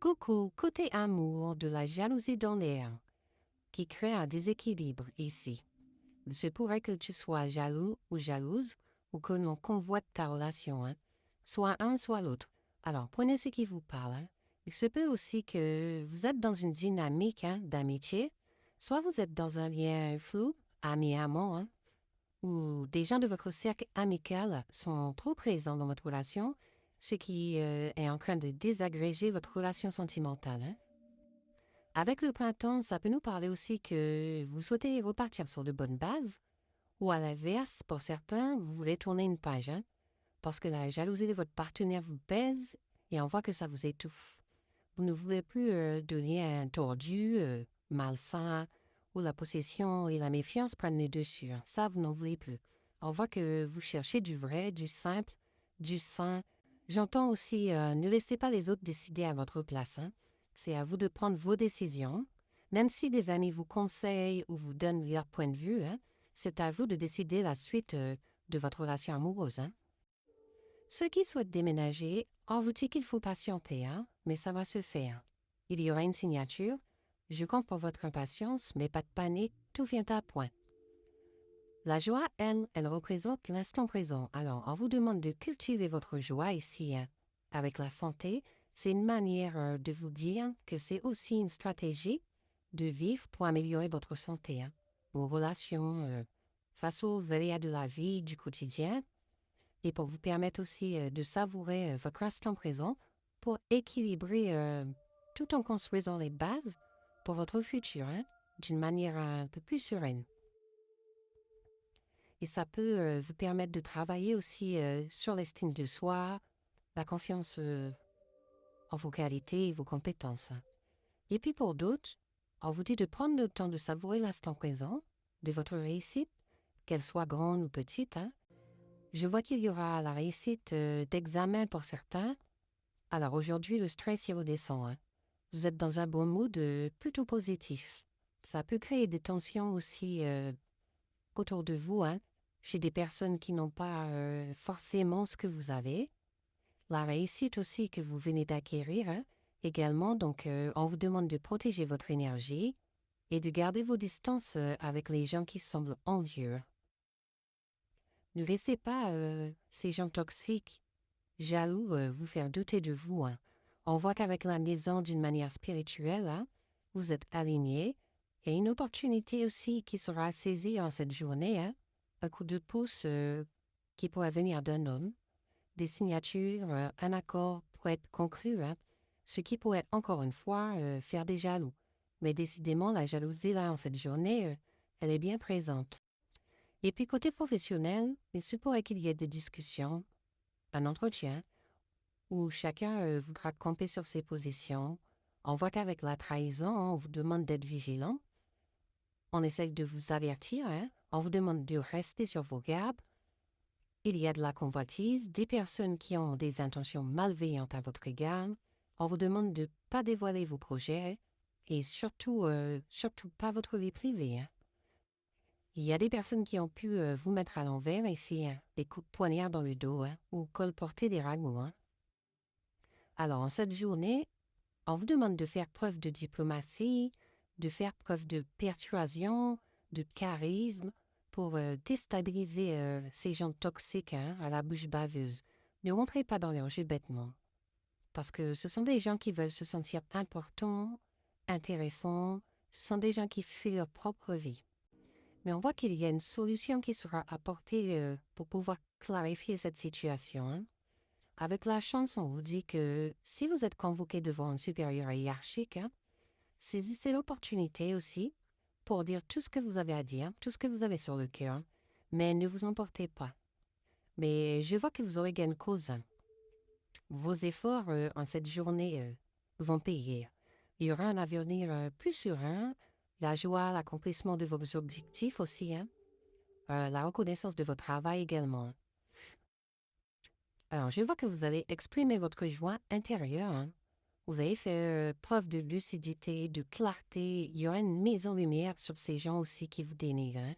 Coucou, côté amour, de la jalousie dans l'air, qui crée un déséquilibre ici. Il se pourrait que tu sois jaloux ou jalouse, ou que l'on convoite ta relation, soit un, soit l'autre. Alors, prenez ce qui vous parle. Il se peut aussi que vous êtes dans une dynamique d'amitié, soit vous êtes dans un lien flou, ami-amant, ou des gens de votre cercle amical sont trop présents dans votre relation, ce qui est en train de désagréger votre relation sentimentale. Avec le printemps, ça peut nous parler aussi que vous souhaitez repartir sur de bonnes bases, ou à l'inverse, pour certains, vous voulez tourner une page, parce que la jalousie de votre partenaire vous pèse et on voit que ça vous étouffe. Vous ne voulez plus de liens tordus, malsains, où la possession et la méfiance prennent les dessus. Ça, vous n'en voulez plus. On voit que vous cherchez du vrai, du simple, du sain. J'entends aussi, ne laissez pas les autres décider à votre place. C'est à vous de prendre vos décisions. Même si des amis vous conseillent ou vous donnent leur point de vue, c'est à vous de décider la suite de votre relation amoureuse. Ceux qui souhaitent déménager, on vous dit qu'il faut patienter, mais ça va se faire. Il y aura une signature. Je compte pour votre impatience, mais pas de panique, tout vient à point. La joie, elle représente l'instant présent. Alors, on vous demande de cultiver votre joie ici. Avec la santé, c'est une manière de vous dire que c'est aussi une stratégie de vivre pour améliorer votre santé, vos relations, face aux aléas de la vie, du quotidien, et pour vous permettre aussi de savourer votre instant présent pour équilibrer tout en construisant les bases pour votre futur, d'une manière un peu plus sereine. Et ça peut vous permettre de travailler aussi sur l'estime de soi, la confiance en vos qualités et vos compétences. Et puis pour d'autres, on vous dit de prendre le temps de savourer l'instant présent de votre réussite, qu'elle soit grande ou petite. Je vois qu'il y aura la réussite d'examen pour certains. Alors aujourd'hui, le stress y redescend. Vous êtes dans un bon mood plutôt positif. Ça peut créer des tensions aussi autour de vous, chez des personnes qui n'ont pas forcément ce que vous avez. La réussite aussi que vous venez d'acquérir également, donc on vous demande de protéger votre énergie et de garder vos distances avec les gens qui semblent envieux. Ne laissez pas ces gens toxiques, jaloux, vous faire douter de vous. On voit qu'avec la maison d'une manière spirituelle, vous êtes alignés. Il y a une opportunité aussi qui sera saisie en cette journée, un coup de pouce qui pourrait venir d'un homme, des signatures, un accord pourrait être conclu, ce qui pourrait encore une fois faire des jaloux. Mais décidément, la jalousie là en cette journée, elle est bien présente. Et puis côté professionnel, il se pourrait qu'il y ait des discussions, un entretien, où chacun voudra camper sur ses positions. On voit qu'avec la trahison, on vous demande d'être vigilant. On essaie de vous avertir, on vous demande de rester sur vos gardes. Il y a de la convoitise, des personnes qui ont des intentions malveillantes à votre égard. On vous demande de ne pas dévoiler vos projets et surtout pas votre vie privée. Il y a des personnes qui ont pu vous mettre à l'envers ici, des coups de poignard dans le dos ou colporter des ragots. Alors, en cette journée, on vous demande de faire preuve de diplomatie, de faire preuve de persuasion, de charisme pour déstabiliser ces gens toxiques à la bouche baveuse. Ne rentrez pas dans leur jeu bêtement. Parce que ce sont des gens qui veulent se sentir importants, intéressants. Ce sont des gens qui fuient leur propre vie. Mais on voit qu'il y a une solution qui sera apportée pour pouvoir clarifier cette situation. Avec la chance, on vous dit que si vous êtes convoqué devant un supérieur hiérarchique, saisissez l'opportunité aussi pour dire tout ce que vous avez à dire, tout ce que vous avez sur le cœur, mais ne vous emportez pas. Mais je vois que vous aurez gain de cause. Vos efforts en cette journée vont payer. Il y aura un avenir plus serein, la joie, l'accomplissement de vos objectifs aussi, la reconnaissance de votre travail également. Alors, je vois que vous allez exprimer votre joie intérieure. Vous avez fait preuve de lucidité, de clarté. Il y aura une mise en lumière sur ces gens aussi qui vous dénigrent.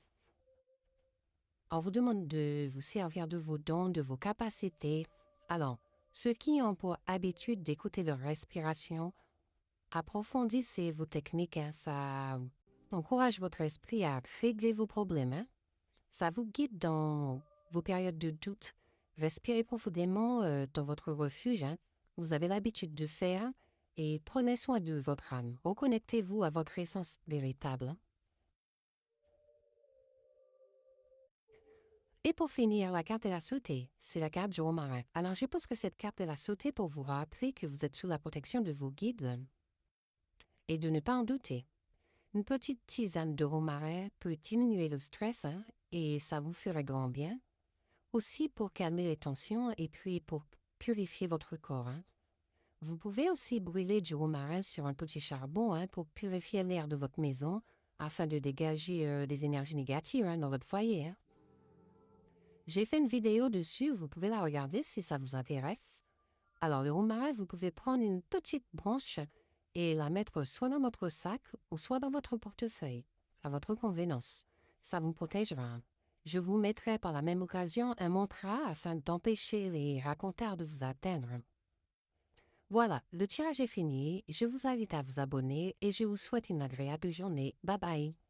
On vous demande de vous servir de vos dons, de vos capacités. Alors, ceux qui ont pour habitude d'écouter leur respiration approfondissez vos techniques, hein, ça encourage votre esprit à régler vos problèmes, hein. Ça vous guide dans vos périodes de doute. Respirez profondément dans votre refuge, hein. Vous avez l'habitude de faire et prenez soin de votre âme. Reconnectez-vous à votre essence véritable, hein. Et pour finir, la carte de la sauté, c'est la carte du romarin. Alors, je pense que cette carte est la sauté pour vous rappeler que vous êtes sous la protection de vos guides et de ne pas en douter. Une petite tisane de romarin peut diminuer le stress, hein, et ça vous ferait grand bien. Aussi pour calmer les tensions et puis pour purifier votre corps, hein. Vous pouvez aussi brûler du romarin sur un petit charbon, hein, pour purifier l'air de votre maison afin de dégager des énergies négatives, hein, dans votre foyer, hein. J'ai fait une vidéo dessus, vous pouvez la regarder si ça vous intéresse. Alors, le romarin, vous pouvez prendre une petite branche et la mettre soit dans votre sac ou soit dans votre portefeuille, à votre convenance. Ça vous protégera. Je vous mettrai par la même occasion un mantra afin d'empêcher les racontars de vous atteindre. Voilà, le tirage est fini. Je vous invite à vous abonner et je vous souhaite une agréable journée. Bye bye.